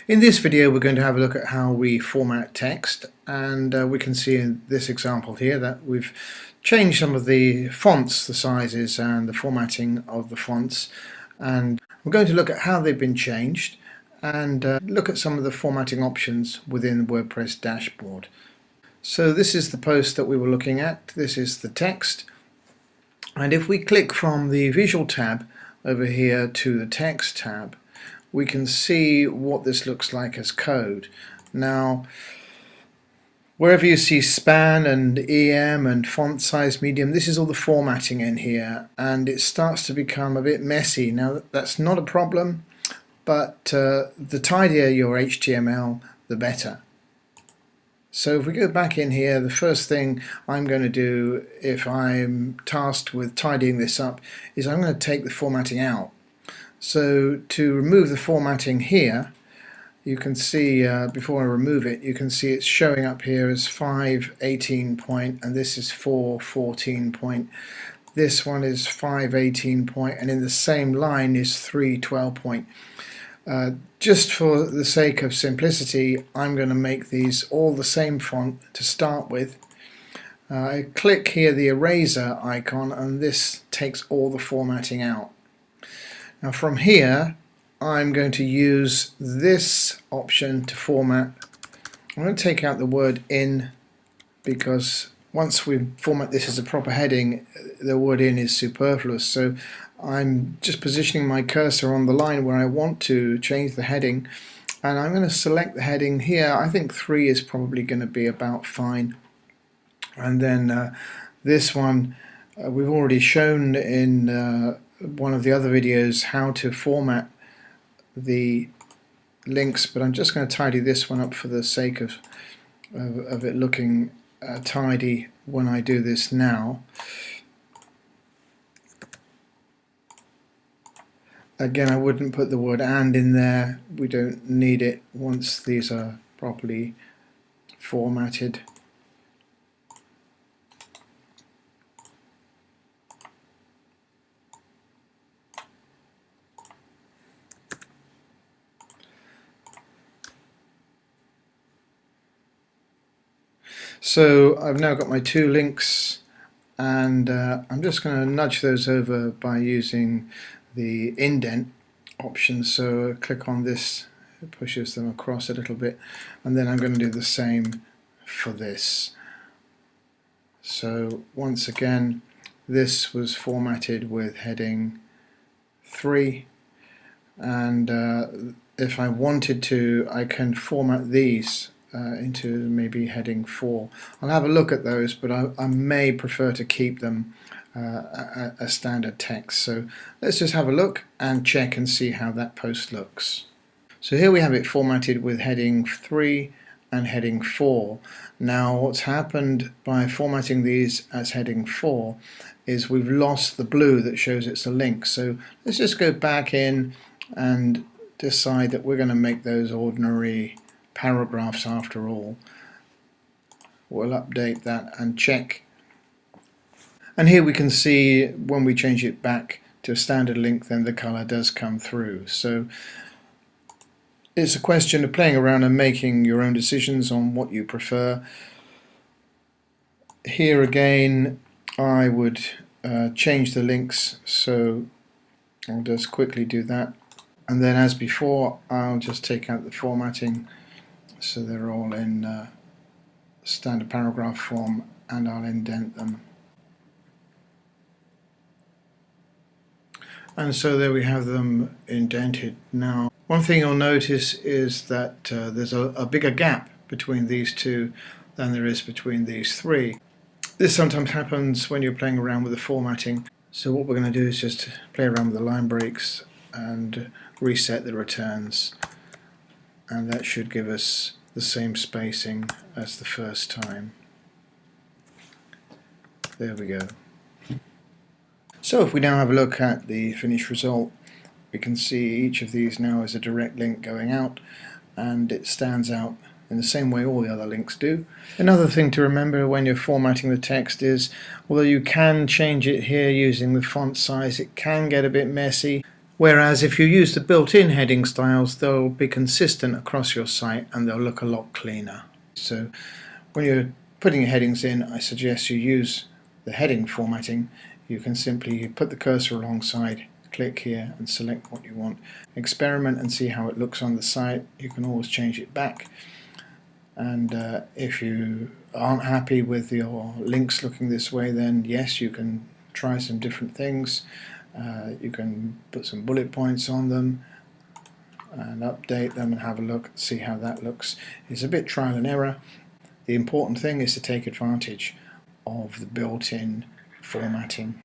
In this video we're going to have a look at how we format text, and we can see in this example here that we've changed some of the fonts, the sizes and the formatting of the fonts, and we're going to look at how they've been changed and look at some of the formatting options within the WordPress dashboard. So this is the post that we were looking at. This is the text, and if we click from the visual tab over here to the text tab, we can see what this looks like as code. Now, wherever you see span and EM and font size medium, this is all the formatting in here, and it starts to become a bit messy. Now, that's not a problem, but the tidier your HTML, the better. So if we go back in here, the first thing I'm going to do if I'm tasked with tidying this up is I'm going to take the formatting out. So to remove the formatting here, you can see before I remove it, you can see it's showing up here as 5.18 point, and this is 4.14 point. This one is 5.18 point, and in the same line is 3.12 point. Just for the sake of simplicity, I'm going to make these all the same font to start with. I click here the eraser icon, and this takes all the formatting out. Now from here, I'm going to use this option to format. I'm going to take out the word in, because once we format this as a proper heading, the word in is superfluous. So I'm just positioning my cursor on the line where I want to change the heading, and I'm going to select the heading here. I think 3 is probably going to be about fine. And then this one, we've already shown in one of the other videos how to format the links, but I'm just going to tidy this one up for the sake of it looking tidy when I do this now. Again, I wouldn't put the word and in there. We don't need it once these are properly formatted. So I've now got my two links, and I'm just going to nudge those over by using the indent option. So click on this, it pushes them across a little bit, and then I'm going to do the same for this. So once again, this was formatted with heading 3, and if I wanted to, I can format these into maybe heading 4. I'll have a look at those, but I may prefer to keep them as standard text. So let's just have a look and check and see how that post looks. So here we have it formatted with heading 3 and heading 4. Now what's happened by formatting these as heading 4 is we've lost the blue that shows it's a link. So let's just go back in and decide that we're going to make those ordinary paragraphs after all. We'll update that and check, and here we can see when we change it back to a standard link, then the color does come through. So it's a question of playing around and making your own decisions on what you prefer. Here again, I would change the links, so I'll just quickly do that, and then as before I'll just take out the formatting so they're all in standard paragraph form, and I'll indent them. And so there we have them indented. Now, one thing you'll notice is that there's a bigger gap between these two than there is between these three. This sometimes happens when you're playing around with the formatting. So what we're going to do is just play around with the line breaks and reset the returns, and that should give us the same spacing as the first time. There we go. So if we now have a look at the finished result, we can see each of these now is a direct link going out, and it stands out in the same way all the other links do. Another thing to remember when you're formatting the text is, although you can change it here using the font size, it can get a bit messy. Whereas if you use the built-in heading styles, they'll be consistent across your site and they'll look a lot cleaner. So when you're putting your headings in, I suggest you use the heading formatting. You can simply put the cursor alongside, click here and select what you want. Experiment and see how it looks on the site. You can always change it back. And if you aren't happy with your links looking this way, then yes, you can try some different things. You can put some bullet points on them and update them and have a look, see how that looks. It's a bit trial and error. The important thing is to take advantage of the built-in formatting.